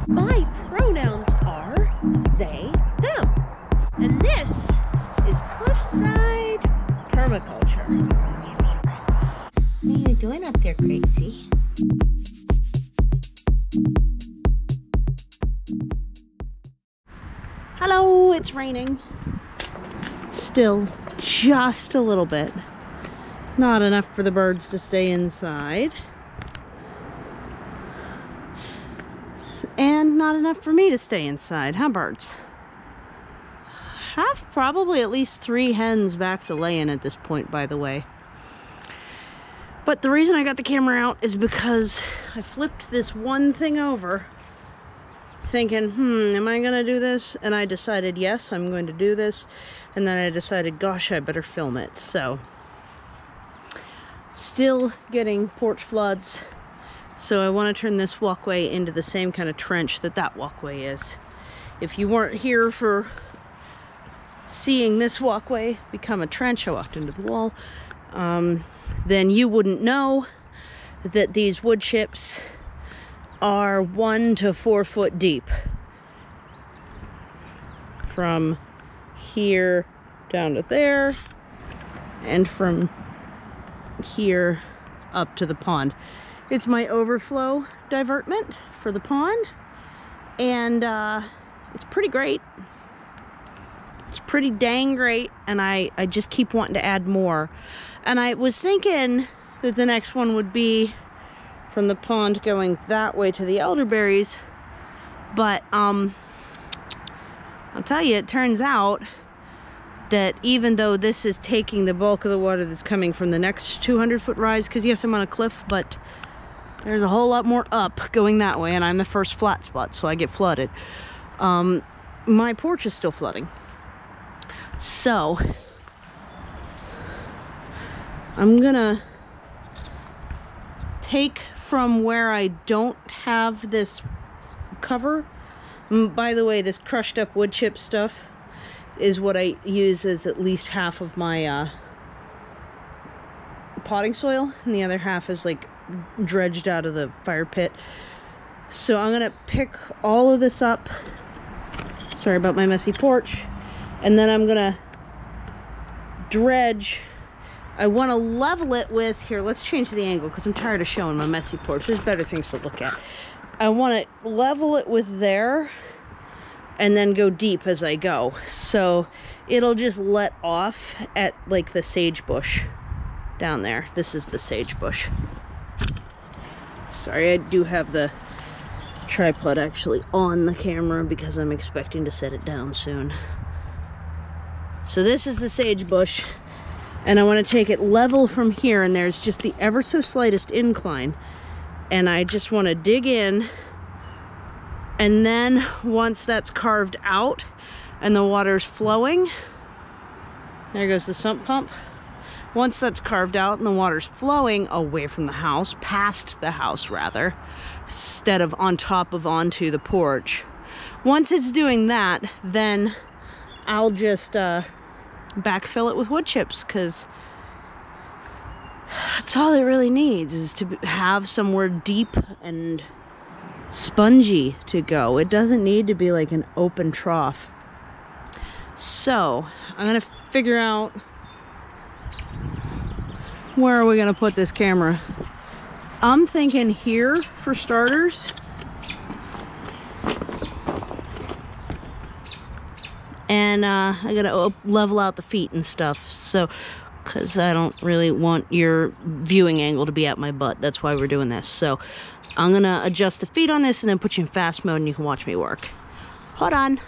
My pronouns are they, them. And this is Cliffside Permaculture. What are you doing up there, crazy? Hello, it's raining. Still just a little bit. Not enough for the birds to stay inside. And not enough for me to stay inside, huh, birds? Have probably at least 3 hens back to laying at this point, by the way. But the reason I got the camera out is because I flipped this one thing over thinking, am I gonna do this? And I decided, yes, I'm going to do this. And then I decided, gosh, I better film it. So, still getting porch floods. So I want to turn this walkway into the same kind of trench that walkway is. If you weren't here for seeing this walkway become a trench, I walked into the wall, then you wouldn't know that these wood chips are 1 to 4 foot deep. From here down to there, and from here up to the pond. It's my overflow divertment for the pond, and it's pretty great. It's pretty dang great, and I just keep wanting to add more. And I was thinking that the next one would be from the pond going that way to the elderberries, but I'll tell you, it turns out that even though this is taking the bulk of the water that's coming from the next 200-foot rise, because yes, I'm on a cliff, but there's a whole lot more up going that way, and I'm the first flat spot, so I get flooded. My porch is still flooding. So, I'm gonna take from where I don't have this cover. By the way, this crushed up wood chip stuff is what I use as at least half of my potting soil, and the other half is like dredged out of the fire pit. So I'm gonna pick all of this up. Sorry about my messy porch. And then I'm gonna dredge. I want to level it with, here, let's change the angle because I'm tired of showing my messy porch. There's better things to look at. I want to level it with there and then go deep as I go. So it'll just let off at like the sage bush down there. This is the sage bush. Sorry, I do have the tripod actually on the camera because I'm expecting to set it down soon. So this is the sage bush, and I want to take it level from here, and there's just the ever so slightest incline, and I just want to dig in, and then once that's carved out and the water's flowing, there goes the sump pump. Once that's carved out and the water's flowing away from the house, past the house rather, instead of on top of onto the porch, once it's doing that, then I'll just backfill it with wood chips, because that's all it really needs, is to have somewhere deep and spongy to go. It doesn't need to be like an open trough. So I'm gonna figure out, where are we gonna put this camera? I'm thinking here for starters. And I gotta level out the feet and stuff, so, because I don't really want your viewing angle to be at my butt. That's why we're doing this. So I'm gonna adjust the feet on this and then put you in fast mode and you can watch me work. Hold on.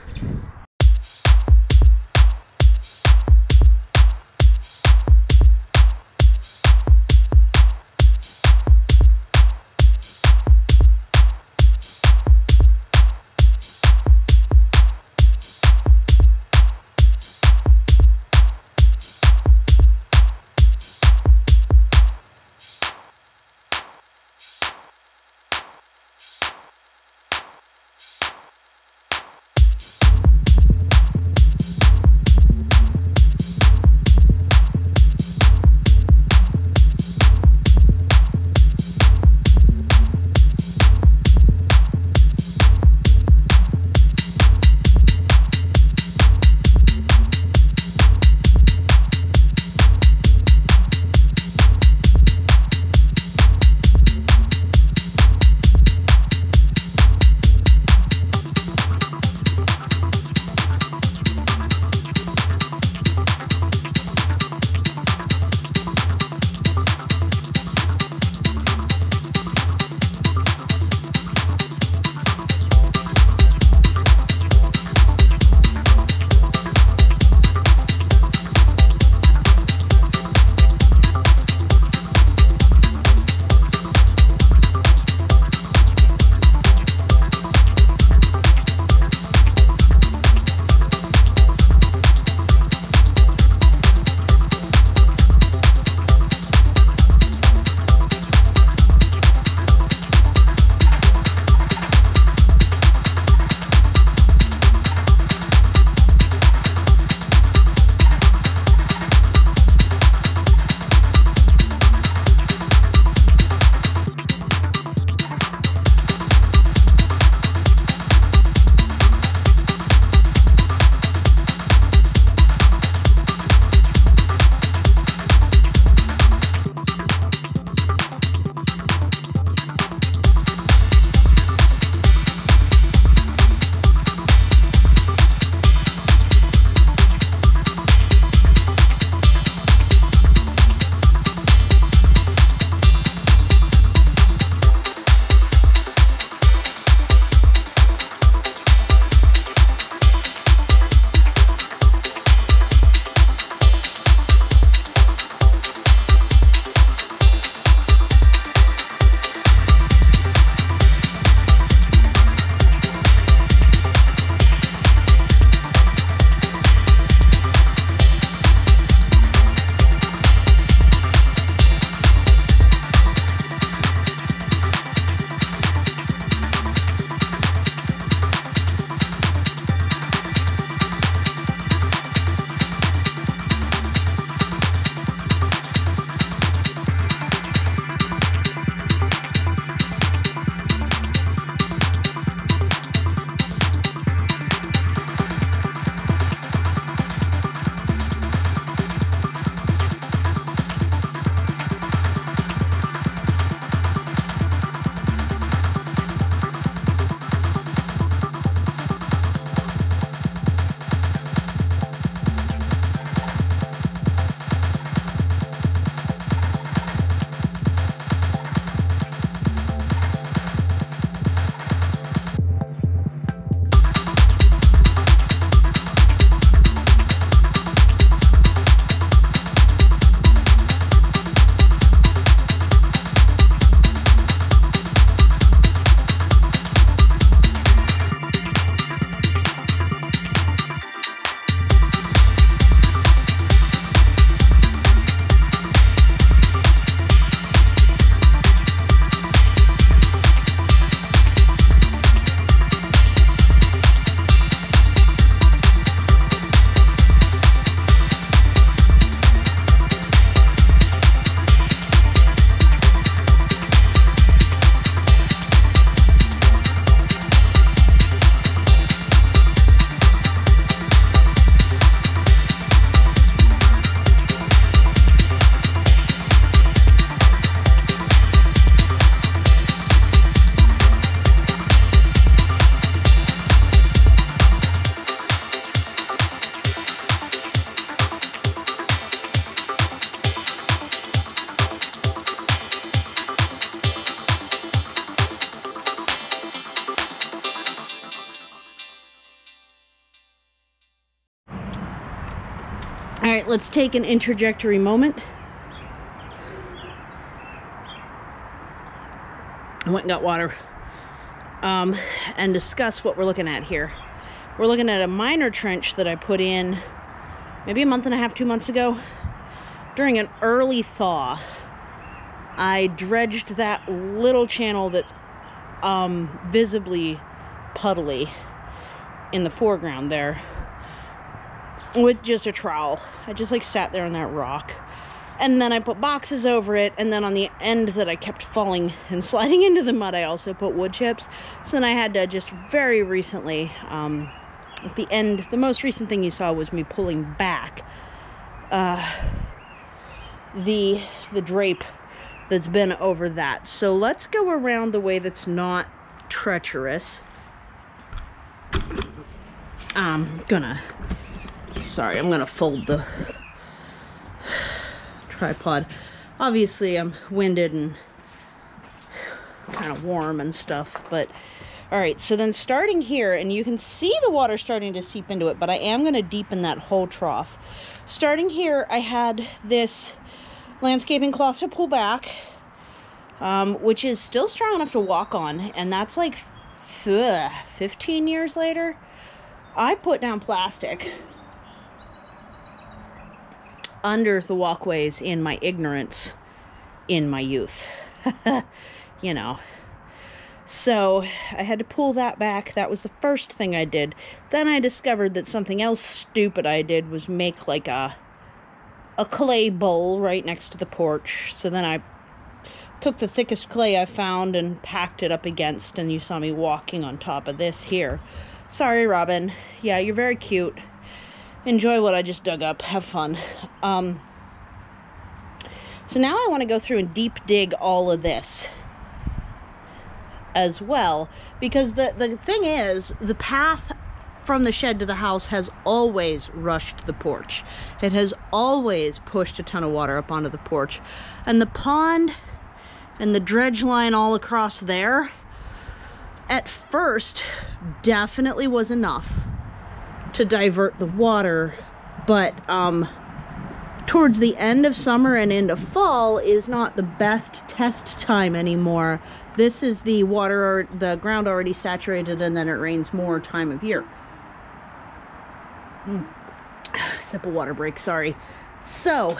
right, let's take an interjectory moment. I went and got water. And discuss what we're looking at here. We're looking at a minor trench that I put in maybe a month and a half, 2 months ago. During an early thaw, I dredged that little channel that's visibly puddly in the foreground there with just a trowel. I just like sat there on that rock, and then I put boxes over it, and then on the end that I kept falling and sliding into the mud, I also put wood chips. So then I had to just very recently, at the end, the most recent thing you saw was me pulling back the drape that's been over that. So let's go around the way that's not treacherous. I'm gonna fold the tripod. Obviously I'm winded and kind of warm and stuff, but all right, so then starting here, and you can see the water starting to seep into it, but I am going to deepen that whole trough. Starting here, I had this landscaping cloth to pull back, which is still strong enough to walk on, and that's like 15 years later. I put down plastic under the walkways in my ignorance in my youth. You know. So I had to pull that back. That was the first thing I did. Then I discovered that something else stupid I did was make like a clay bowl right next to the porch. So then I took the thickest clay I found and packed it up against, and you saw me walking on top of this here. Sorry, Robin. Yeah, you're very cute. Enjoy what I just dug up. Have fun. So now I want to go through and deep dig all of this as well, because the thing is, the path from the shed to the house has always rushed the porch. It has always pushed a ton of water up onto the porch, and the pond and the dredge line all across there at first definitely was enough to divert the water, but towards the end of summer and into fall is not the best test time anymore. This is the ground already saturated, and then it rains more time of year. Sip of water break, sorry. So,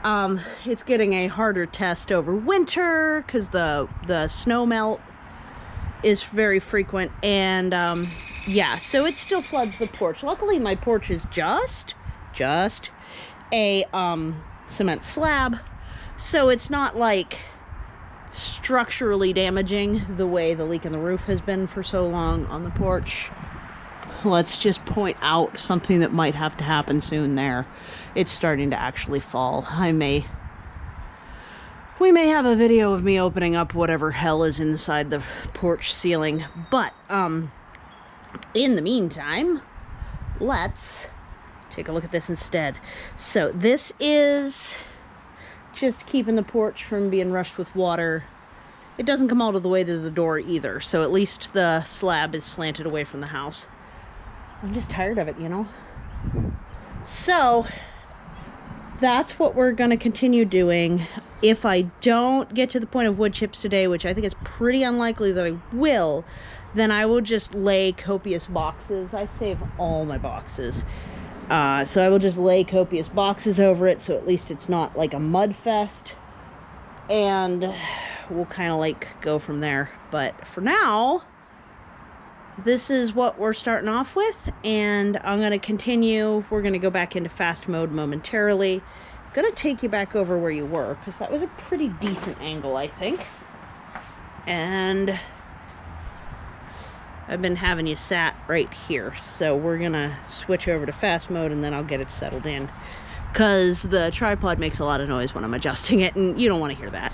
it's getting a harder test over winter because the snow melt is very frequent, and yeah, so it still floods the porch. Luckily, my porch is just a cement slab, so it's not like structurally damaging the way the leak in the roof has been for so long on the porch. Let's just point out something that might have to happen soon there. It's starting to actually fall. We may have a video of me opening up whatever hell is inside the porch ceiling, but in the meantime, let's take a look at this instead. So this is just keeping the porch from being rushed with water. It doesn't come all the way to the door either, so at least the slab is slanted away from the house. I'm just tired of it, you know? So that's what we're going to continue doing. If I don't get to the point of wood chips today, which I think is pretty unlikely that I will, then I will just lay copious boxes. I save all my boxes. So I will just lay copious boxes over it, so at least it's not like a mud fest. And we'll kind of like go from there. But for now, this is what we're starting off with, and I'm going to continue. We're going to go back into fast mode momentarily. I'm going to take you back over where you were, because that was a pretty decent angle, I think. And I've been having you sat right here, so we're going to switch over to fast mode, and then I'll get it settled in, because the tripod makes a lot of noise when I'm adjusting it, and you don't want to hear that.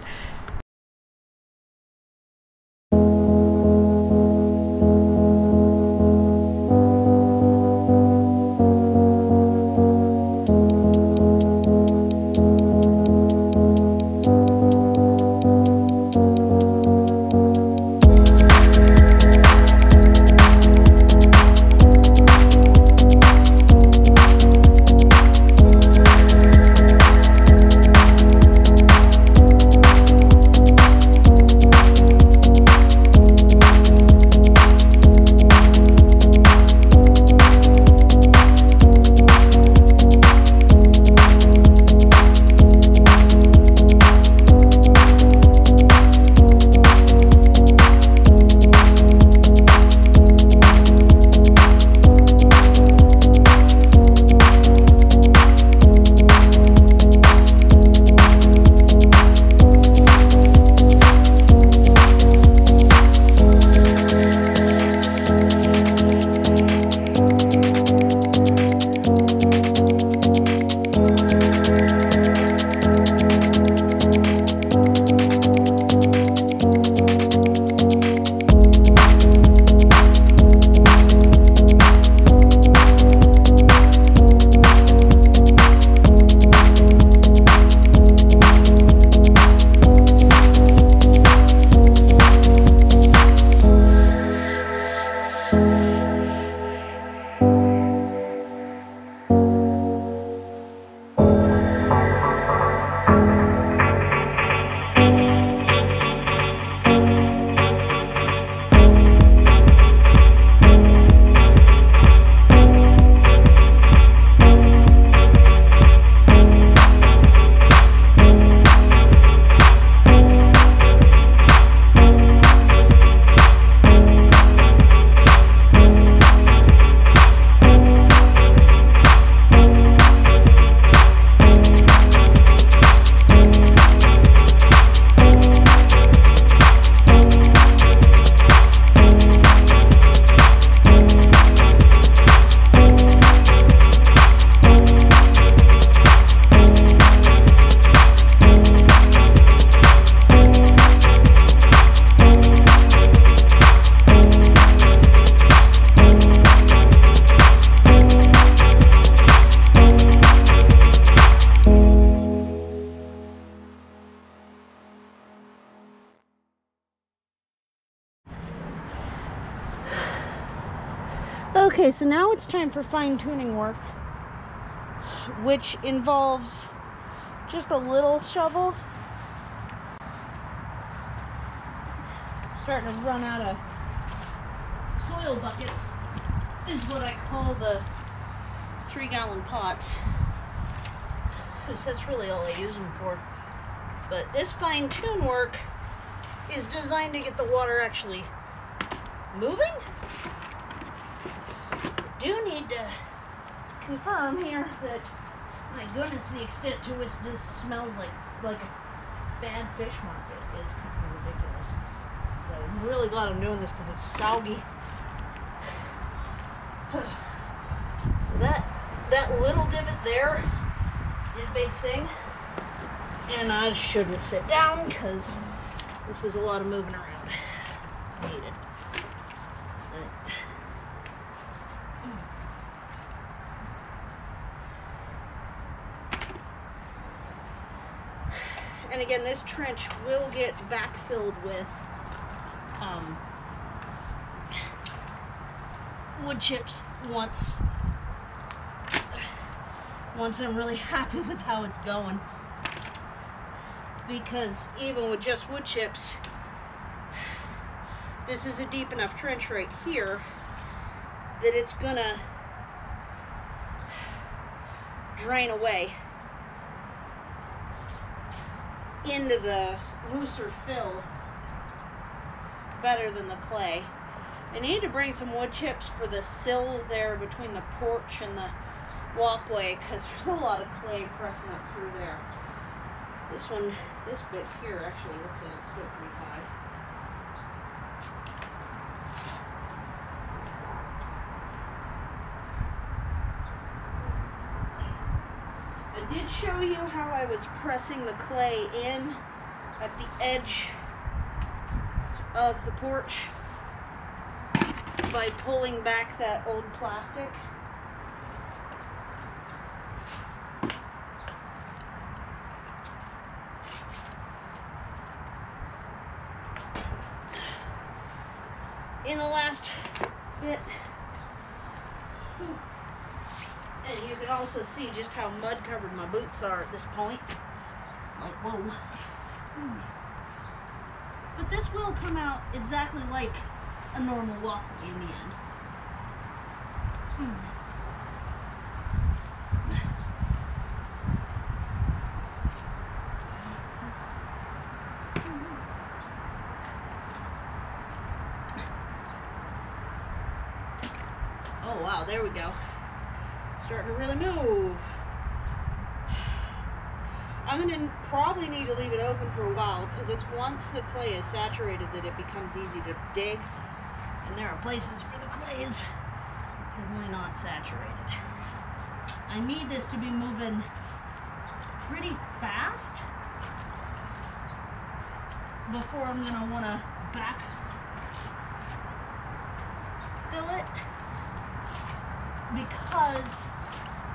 Okay, so now it's time for fine-tuning work, which involves just a little shovel. Starting to run out of soil buckets is what I call the 3-gallon pots, because that's really all I use them for. But this fine-tune work is designed to get the water actually moving. I do need to confirm here that, my goodness, the extent to which this smells like a bad fish market is kind of ridiculous. So I'm really glad I'm doing this because it's soggy. So that little divot there is a big thing, and I shouldn't sit down because this is a lot of moving around. It's needed. And again, this trench will get backfilled with wood chips once I'm really happy with how it's going. Because even with just wood chips, this is a deep enough trench right here that it's gonna drain away into the looser fill better than the clay. I need to bring some wood chips for the sill there between the porch and the walkway, because there's a lot of clay pressing up through there. This bit here actually looks like it's still pretty high. I did show you how I was pressing the clay in at the edge of the porch by pulling back that old plastic. In the last bit, and you can also see just how mud covered my boots are at this point. Like, whoa. But this will come out exactly like a normal walkway in the end. Oh wow, there we go. Starting to really move. I'm going to probably need to leave it open for a while, because it's once the clay is saturated that it becomes easy to dig, and there are places where the clay is definitely not saturated. I need this to be moving pretty fast before I'm going to want to back fill it, because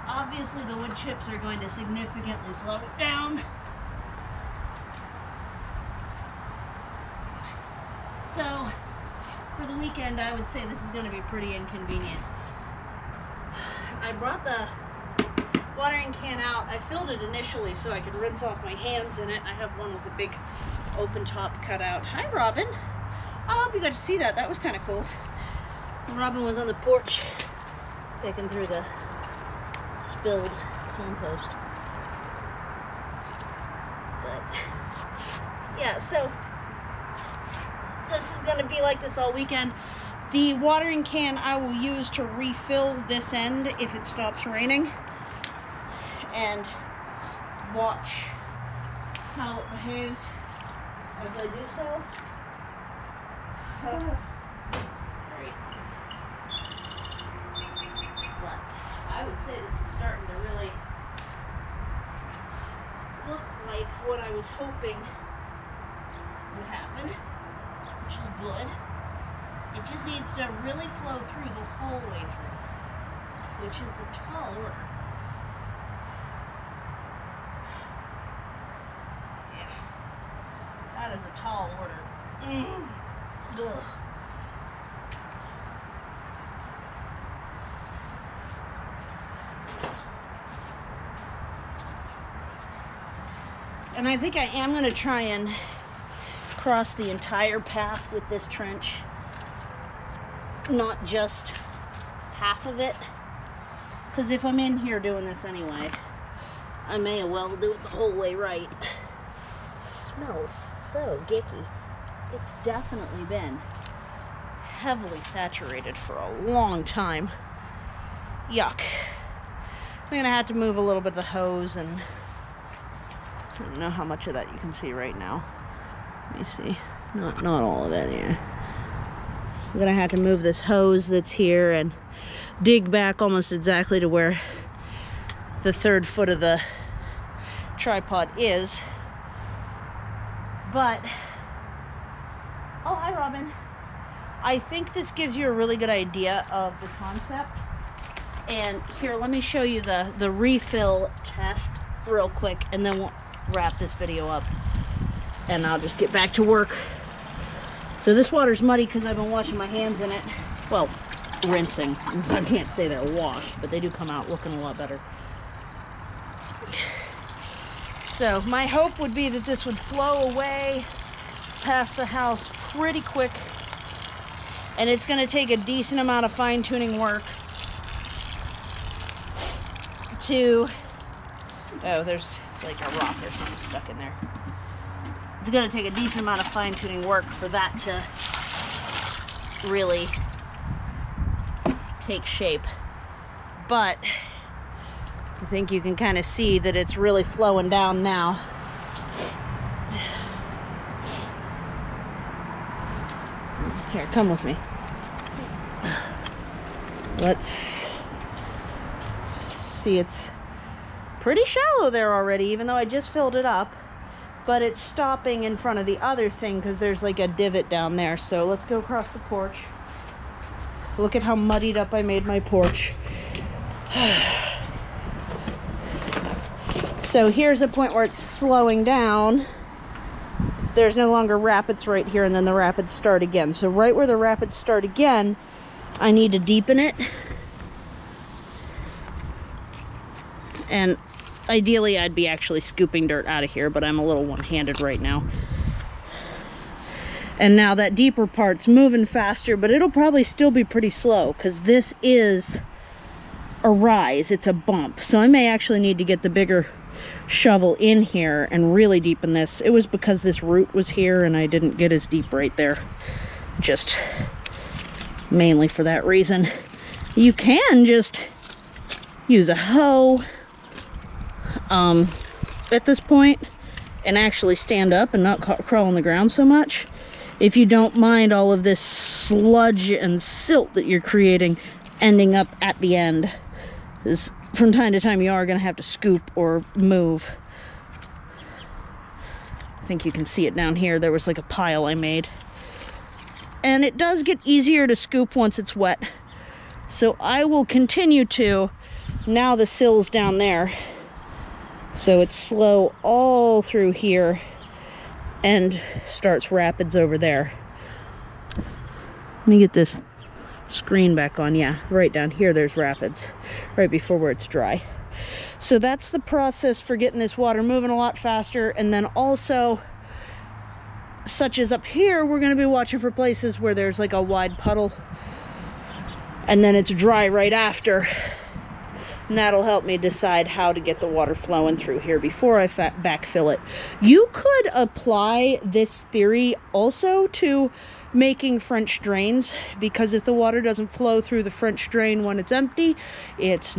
obviously the wood chips are going to significantly slow it down. So for the weekend, I would say this is going to be pretty inconvenient. I brought the watering can out. I filled it initially so I could rinse off my hands in it. I have one with a big open top cut out. Hi, Robin. I hope you got to see that. That was kind of cool. Robin was on the porch picking through the spilled compost. But yeah, so this is going to be like this all weekend. The watering can I will use to refill this end if it stops raining, and watch how it behaves as I do so. Great. But I would say this is starting to really look like what I was hoping would happen, which is good. It just needs to really flow through the whole way through, which is a tall order. Yeah, that is a tall order. Ugh. And I think I am going to try and cross the entire path with this trench, not just half of it, because if I'm in here doing this anyway, I may as well do it the whole way right. It smells so gicky. It's definitely been heavily saturated for a long time. Yuck. So I'm going to have to move a little bit of the hose, and I don't know how much of that you can see right now. Let me see. Not all of it, yeah. I'm going to have to move this hose that's here and dig back almost exactly to where the 3rd foot of the tripod is. But, oh, hi, Robin. I think this gives you a really good idea of the concept. And here, let me show you the refill test real quick, and then we'll wrap this video up. And I'll just get back to work. So this water's muddy because I've been washing my hands in it. Well, rinsing. I can't say they're washed, but they do come out looking a lot better. So my hope would be that this would flow away past the house pretty quick. And it's going to take a decent amount of fine-tuning work to... Oh, there's like a rock or something stuck in there. It's going to take a decent amount of fine-tuning work for that to really take shape. But I think you can kind of see that it's really flowing down now. Here, come with me. Let's see, it's pretty shallow there already, even though I just filled it up. But it's stopping in front of the other thing because there's like a divot down there. So let's go across the porch. Look at how muddied up I made my porch. So here's a point where it's slowing down. There's no longer rapids right here, and then the rapids start again. So right where the rapids start again, I need to deepen it. And ideally, I'd be actually scooping dirt out of here, but I'm a little one-handed right now. And now that deeper part's moving faster, but it'll probably still be pretty slow because this is a rise. It's a bump. So I may actually need to get the bigger shovel in here and really deepen this. It was because this root was here and I didn't get as deep right there. Just mainly for that reason. You can just use a hoe at this point and actually stand up and not crawl on the ground so much, if you don't mind all of this sludge and silt that you're creating ending up at the end. Because from time to time you are going to have to scoop or move. I think you can see it down here. There was like a pile I made. And it does get easier to scoop once it's wet. So I will continue to. Now the sill's down there. So it's slow all through here and starts rapids over there. Let me get this screen back on. Yeah, right down here there's rapids right before where it's dry. So that's the process for getting this water moving a lot faster. And then also, such as up here, we're going to be watching for places where there's like a wide puddle and then it's dry right after. And that'll help me decide how to get the water flowing through here before I backfill it. You could apply this theory also to making French drains, because if the water doesn't flow through the French drain when it's empty, it's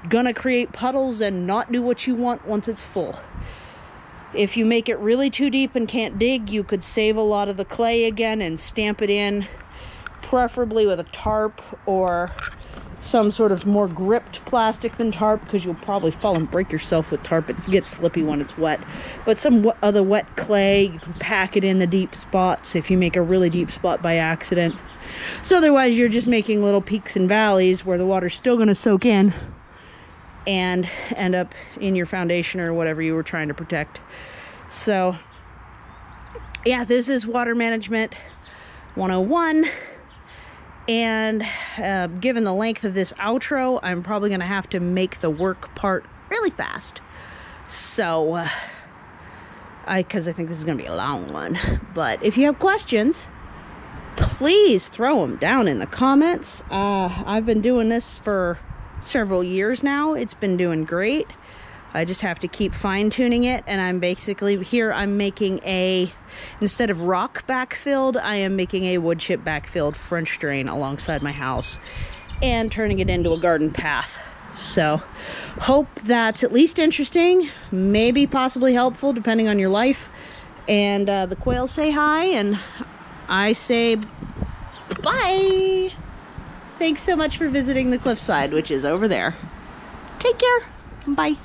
gonna create puddles and not do what you want once it's full. If you make it really too deep and can't dig, you could save a lot of the clay again and stamp it in, preferably with a tarp or some sort of more gripped plastic than tarp, because you'll probably fall and break yourself with tarp. It gets slippy when it's wet. But some other wet clay, you can pack it in the deep spots if you make a really deep spot by accident. So otherwise you're just making little peaks and valleys where the water's still going to soak in and end up in your foundation or whatever you were trying to protect. So yeah, this is Water Management 101. And given the length of this outro, I'm probably going to have to make the work part really fast. So because I think this is going to be a long one. But if you have questions, please throw them down in the comments. I've been doing this for several years now. It's been doing great. I just have to keep fine-tuning it, and I'm basically here, I'm making instead of rock backfilled, I am making a wood chip backfilled French drain alongside my house and turning it into a garden path. So hope that's at least interesting, maybe possibly helpful depending on your life. And the quails say hi, and I say bye. Thanks so much for visiting the cliffside, which is over there. Take care. Bye.